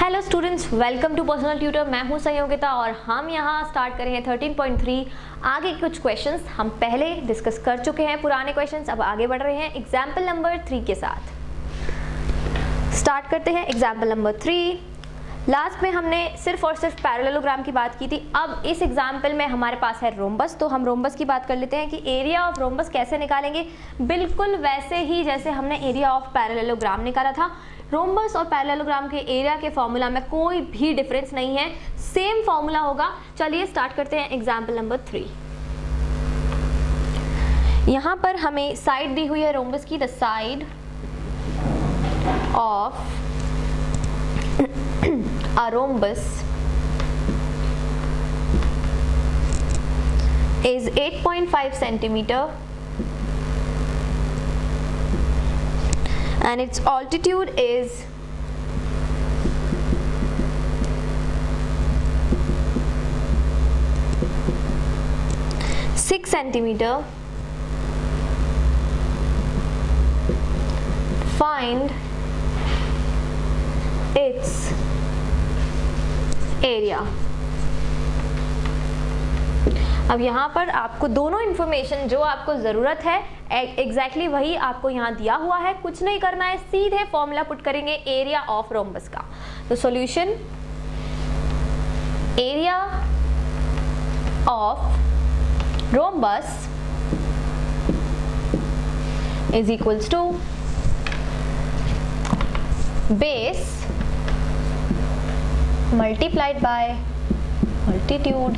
Hello students, welcome to personal tutor. मैं हूं संयोगिता और हम यहां स्टार्ट कर रहे हैं 13.3। आगे कुछ क्वेश्चंस हम पहले डिस्कस कर चुके हैं, पुराने क्वेश्चंस। अब आगे बढ़ रहे हैं एग्जाम्पल नंबर 3 के साथ। स्टार्ट करते हैं एग्जाम्पल नंबर 3। लास्ट में हमने सिर्फ और सिर्फ पैरेललोग्राम की बात की थी। अब इस एग्जाम्पल में हमारे पास है रोम्बस, तो हम रोम्बस की बात कर लेते हैं कि एरिया ऑफ रोम्बस कैसे निकालेंगे। बिल्कुल वैसे ही जैसे हमने एरिया ऑफ पैरेललोग्राम निकाला था। रोम्बस और पैरेललोग्राम के एरिया के फॉर्मूला में कोई भी डिफरेंस नहीं है, सेम फॉर्मूला होगा। चलिए स्टार्ट करते हैं एग्जाम्पल नंबर 3। यहाँ पर हमें साइड दी हुई है रोम्बस की। The side of a rhombus is 8.5 centimeter and its altitude is 6 centimeter. Find its area. अब यहाँ पर आपको दोनों इंफॉर्मेशन जो आपको ज़रूरत है एग्जैक्टली वही आपको यहाँ दिया हुआ है। कुछ नहीं करना है, सीधे फॉर्मूला पुट करेंगे एरिया ऑफ रोम्बस का। तो solution, area of rhombus is equals to base multiplied by altitude.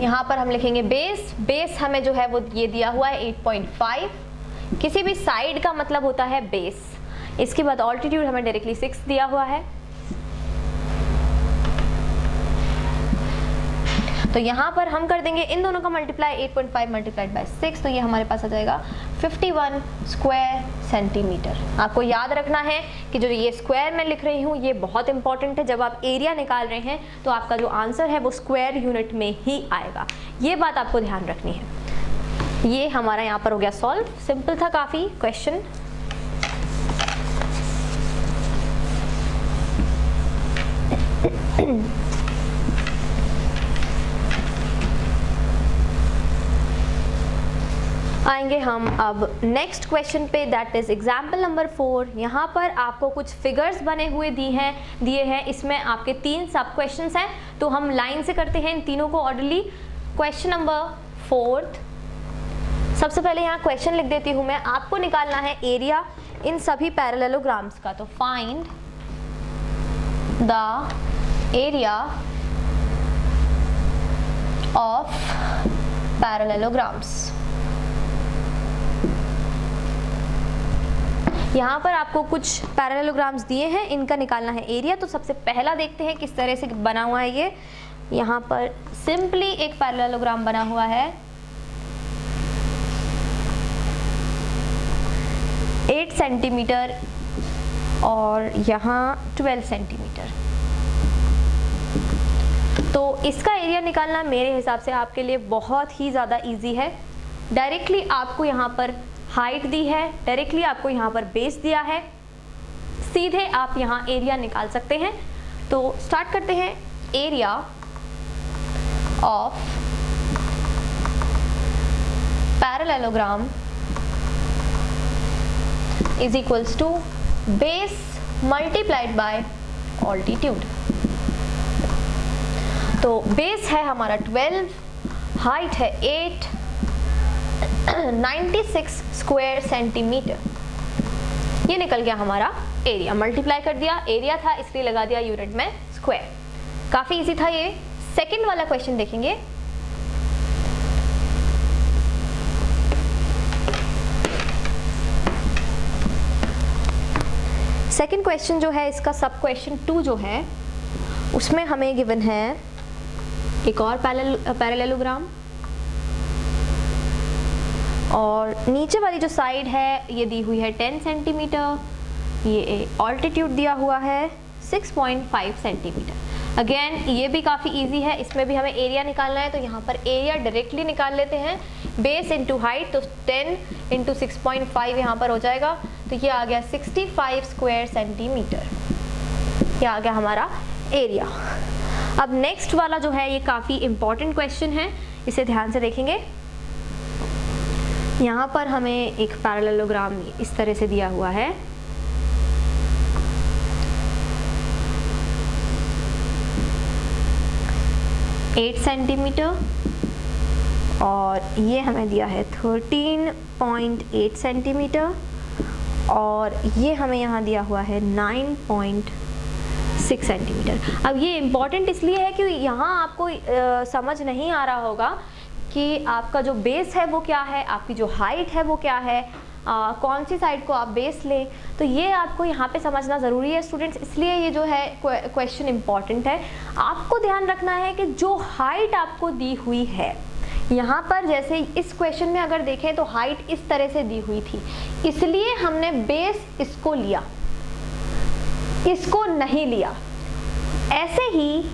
यहाँ पर हम लिखेंगे बेस हमें जो है वो ये दिया हुआ है 8.5। किसी भी साइड का मतलब होता है बेस। इसके बाद अल्टीट्यूड हमें डायरेक्टली 6 दिया हुआ है। तो यहाँ पर हम कर देंगे इन दोनों का मल्टीप्लाई, 8.5 मल्टीप्लाइड बाय 6, तो ये हमारे पास आ जाएगा 51 स्क्वायर सेंटीमीटर। आपको याद रखना है कि जो ये स्क्वायर मैं लिख रही हूँ ये बहुत इंपॉर्टेंट है। जब आप एरिया निकाल रहे हैं तो आपका जो आंसर है वो स्क्वायर यूनिट में ही आएगा, ये बात आपको ध्यान रखनी है। ये हमारा यहाँ पर हो गया सॉल्व। सिंपल था काफ़ी क्वेश्चन। आएंगे हम अब नेक्स्ट क्वेश्चन पे, दैट इज एग्जाम्पल नंबर 4। यहाँ पर आपको कुछ फिगर्स बने हुए दिए हैं। इसमें आपके 3 सब क्वेश्चंस हैं, तो हम लाइन से करते हैं इन तीनों को ऑर्डरली। क्वेश्चन नंबर 4, सबसे पहले यहाँ क्वेश्चन लिख देती हूँ मैं। आपको निकालना है एरिया इन सभी पैरेललोग्राम्स का। तो find the area of parallelograms. यहाँ पर आपको कुछ पैरेललोग्राम्स दिए हैं, इनका निकालना है एरिया। तो सबसे पहला देखते हैं किस तरह से बना हुआ है ये। यहाँ पर सिंपली एक पैरेललोग्राम बना हुआ है 8 सेंटीमीटर और यहाँ 12 सेंटीमीटर। तो इसका एरिया निकालना मेरे हिसाब से आपके लिए बहुत ही ज़्यादा इजी है। डायरेक्टली आपको यहाँ पर हाइट दी है, डायरेक्टली आपको यहाँ पर बेस दिया है, सीधे आप यहाँ एरिया निकाल सकते हैं। तो स्टार्ट करते हैं। Area of parallelogram is equals to base multiplied by altitude. तो बेस है हमारा 12, हाइट है 8, 96 स्क्वायर सेंटीमीटर। ये निकल गया हमारा एरिया। मल्टीप्लाई कर दिया, एरिया था इसलिए लगा दिया यूनिट में स्क्वायर। काफी इजी था ये। सेकंड वाला क्वेश्चन देखेंगे। सेकंड क्वेश्चन जो है इसका सब क्वेश्चन 2 जो है उसमें हमें गिवन है एक और पैरेललोग्राम और नीचे वाली जो साइड है ये दी हुई है 10 सेंटीमीटर। ये ऑल्टीट्यूड दिया हुआ है 6.5 सेंटीमीटर। अगेन ये भी काफ़ी इजी है, इसमें भी हमें एरिया निकालना है। तो यहाँ पर एरिया डायरेक्टली निकाल लेते हैं, बेस इंटू हाइट, तो 10 इंटू 6.5 यहाँ पर हो जाएगा। तो ये आ गया 65 स्क्वायर सेंटीमीटर। ये आ गया हमारा एरिया। अब नेक्स्ट वाला जो है ये काफ़ी इंपॉर्टेंट क्वेश्चन है, इसे ध्यान से देखेंगे। यहाँ पर हमें एक पैरेललोग्राम इस तरह से दिया हुआ है, एट सेंटीमीटर, और ये हमें दिया है 13.8 सेंटीमीटर, और ये हमें यहाँ दिया हुआ है 9.6 सेंटीमीटर। अब ये इम्पॉर्टेंट इसलिए है कि यहाँ आपको समझ नहीं आ रहा होगा कि आपका जो बेस है वो क्या है, आपकी जो हाइट है वो क्या है, कौन सी साइड को आप बेस लें, तो ये आपको यहाँ पे समझना ज़रूरी है स्टूडेंट्स। इसलिए ये जो है क्वेश्चन इम्पॉर्टेंट है। आपको ध्यान रखना है कि जो हाइट आपको दी हुई है, यहाँ पर जैसे इस क्वेश्चन में अगर देखें तो हाइट इस तरह से दी हुई थी, इसलिए हमने बेस इसको लिया, इसको नहीं लिया। ऐसे ही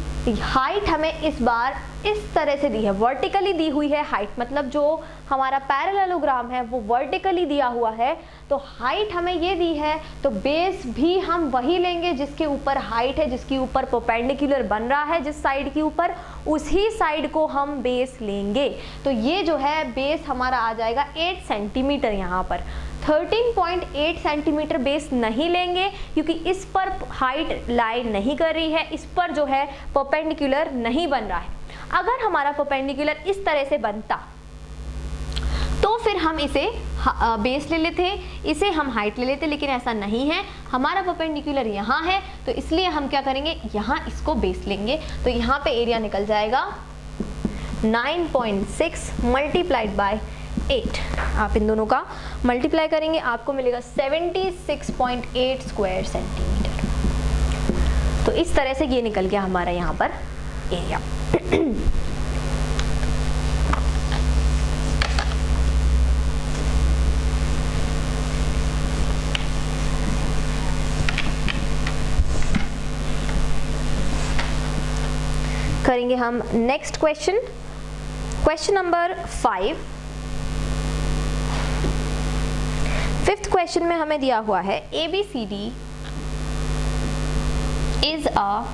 हाइट हमें इस बार इस तरह से दी है, वर्टिकली दी हुई है हाइट, मतलब जो हमारा पैरेललोग्राम है वो वर्टिकली दिया हुआ है, तो हाइट हमें ये दी है, तो बेस भी हम वही लेंगे जिसके ऊपर हाइट है, जिसके ऊपर परपेंडिकुलर बन रहा है, जिस साइड के ऊपर, उसी साइड को हम बेस लेंगे। तो ये जो है बेस हमारा आ जाएगा 8 सेंटीमीटर। यहाँ पर 13.8 सेंटीमीटर बेस नहीं लेंगे क्योंकि इस पर हाइट लाई नहीं कर रही है, इस पर जो है परपेंडिकुलर नहीं बन रहा है। अगर हमारा परपेंडिकुलर इस तरह से बनता तो फिर हम इसे बेस ले लेते, इसे हम हाइट ले लेते, लेकिन ऐसा नहीं है, हमारा परपेंडिकुलर यहाँ है, तो इसलिए हम क्या करेंगे, यहाँ इसको बेस लेंगे। तो यहाँ पे एरिया निकल जाएगा 9.6 मल्टीप्लाइड बाय 8। आप इन दोनों का मल्टीप्लाई करेंगे, आपको मिलेगा 76.8 स्क्वायर सेंटीमीटर। तो इस तरह से ये निकल गया हमारा यहाँ पर एरिया। करेंगे हम next question, question number 5। Fifth question में हमें दिया हुआ है ABCD is a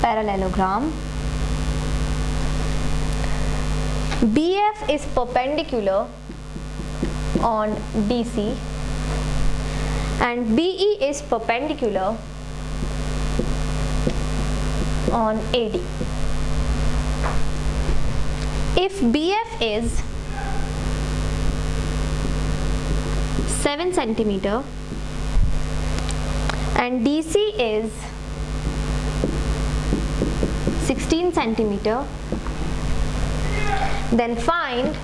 parallelogram, BF is perpendicular on DC and BE is perpendicular on AD. If BF is 7 centimeter and DC is 16 centimeter, then find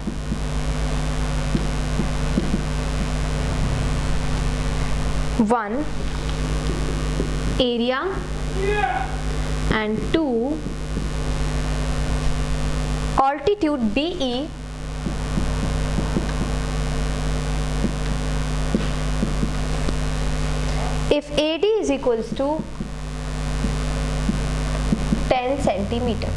one area and 2 altitude BE if AD is equals to 10 centimetre.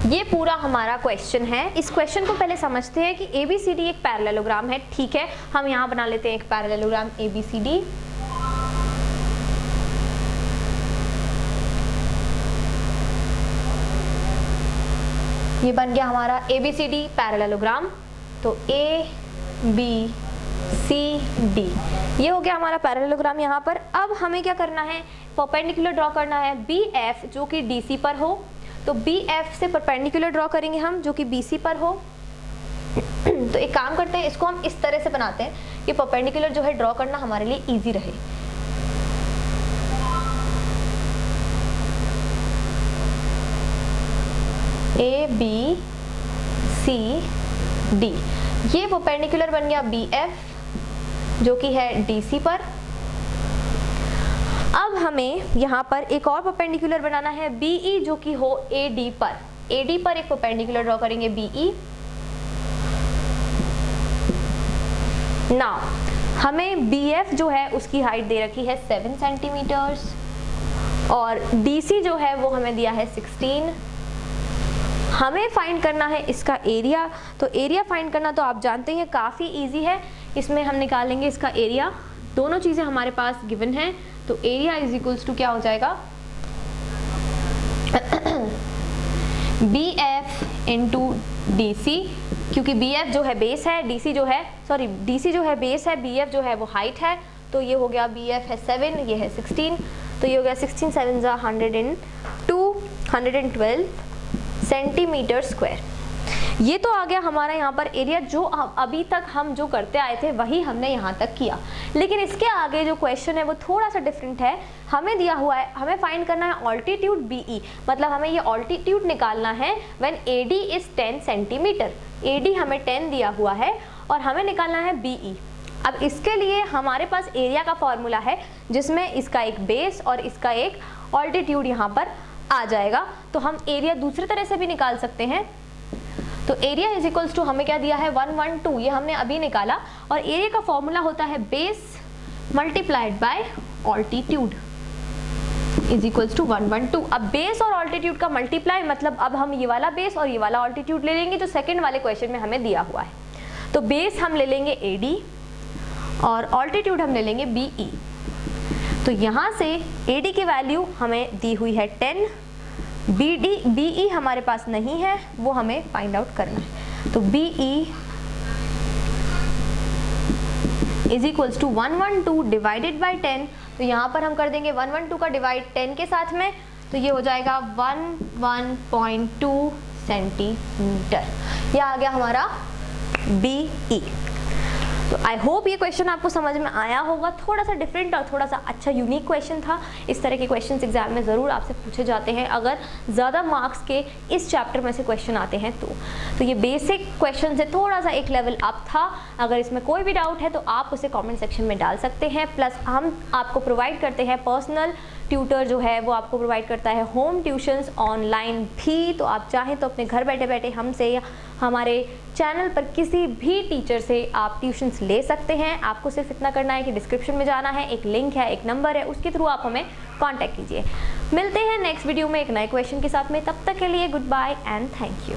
ये पूरा हमारा question है। इस question को पहले समझते हैं कि ABCD एक पैरेललोग्राम है, ठीक है। हम यहाँ बना लेते हैं एक पैरेललोग्राम ABCD। ये बन गया हमारा ABCD पैरेललोग्राम। तो ABCD ये हो गया हमारा पैरेललोग्राम यहाँ पर। अब हमें क्या करना है, परपेंडिकुलर ड्रॉ करना है BF जो कि DC पर हो, तो BF से परपेंडिकुलर ड्रॉ करेंगे हम जो कि BC पर हो। तो एक काम करते हैं, इसको हम इस तरह से बनाते हैं कि परपेंडिकुलर जो है ड्रॉ करना हमारे लिए इजी रहे। ABCD ये परपेंडिकुलर बन गया BF जो कि है DC पर। अब हमें यहाँ पर एक और परपेंडिकुलर बनाना है BE जो कि हो AD पर। AD पर एक परपेंडिकुलर ड्रॉ करेंगे BE। नाउ हमें BF जो है उसकी हाइट दे रखी है 7 सेंटीमीटर्स और DC जो है वो हमें दिया है 16। हमें फाइंड करना है इसका एरिया। तो एरिया फाइंड करना तो आप जानते हैं काफ़ी इजी है। इसमें हम निकालेंगे इसका एरिया, दोनों चीज़ें हमारे पास गिवन हैं, तो एरिया इज इक्वल्स टू क्या हो जाएगा, BF इंटू DC, क्योंकि BF जो है बेस है, DC जो है बेस है, BF जो है वो हाइट है, तो ये हो गया BF है 7, ये है 16, तो ये हो गया 16 7 112 सेंटीमीटर स्क्वायर। ये तो आ गया हमारा यहाँ पर एरिया, जो अभी तक हम जो करते आए थे वही हमने यहाँ तक किया। लेकिन इसके आगे जो क्वेश्चन है वो थोड़ा सा डिफरेंट है। हमें दिया हुआ है, हमें फाइंड करना है ऑल्टीट्यूड BE, मतलब हमें ये ऑल्टीट्यूड निकालना है when AD is 10 centimetre. AD हमें 10 दिया हुआ है और हमें निकालना है BE। अब इसके लिए हमारे पास एरिया का फॉर्मूला है जिसमें इसका एक बेस और इसका एक ऑल्टीट्यूड यहाँ पर आ जाएगा, तो हम एरिया दूसरी तरह से भी निकाल सकते हैं। तो एरिया इज इक्वल्स टू हमें क्या दिया है 112, ये हमने अभी निकाला, और एरिया का फॉर्मूला होता है base multiplied by altitude is equals to 112। अब बेस और ऑल्टीट्यूड का मल्टीप्लाई मतलब अब हम ये वाला बेस और ये वाला ऑल्टीट्यूड ले लेंगे जो सेकंड वाले क्वेश्चन में हमें दिया हुआ है। तो बेस हम ले लेंगे AD और ऑल्टीट्यूड हम ले लेंगे BE। तो यहाँ से AD की वैल्यू हमें दी हुई है 10, BE हमारे पास नहीं है, वो हमें फाइंड आउट करना है। तो BE is equals to 112 divided by 10, तो यहाँ पर हम कर देंगे 112 का डिवाइड 10 के साथ में, तो ये हो जाएगा 11.2 सेंटीमीटर। यह आ गया हमारा BE। तो आई होप ये क्वेश्चन आपको समझ में आया होगा। थोड़ा सा डिफरेंट और थोड़ा सा अच्छा यूनिक क्वेश्चन था। इस तरह के क्वेश्चंस एग्जाम में ज़रूर आपसे पूछे जाते हैं अगर ज़्यादा मार्क्स के इस चैप्टर में से क्वेश्चन आते हैं तो ये बेसिक क्वेश्चन से थोड़ा सा एक लेवल अप था। अगर इसमें कोई भी डाउट है तो आप उसे कमेंट सेक्शन में डाल सकते हैं। प्लस हम आपको प्रोवाइड करते हैं पर्सनल ट्यूटर जो है वो आपको प्रोवाइड करता है होम ट्यूशन्स ऑनलाइन भी। तो आप चाहें तो अपने घर बैठे बैठे हमसे या हमारे चैनल पर किसी भी टीचर से आप ट्यूशन्स ले सकते हैं। आपको सिर्फ इतना करना है कि डिस्क्रिप्शन में जाना है, एक लिंक है, एक नंबर है, उसके थ्रू आप हमें कांटेक्ट कीजिए। मिलते हैं नेक्स्ट वीडियो में एक नए क्वेश्चन के साथ में। तब तक के लिए goodbye and thank you.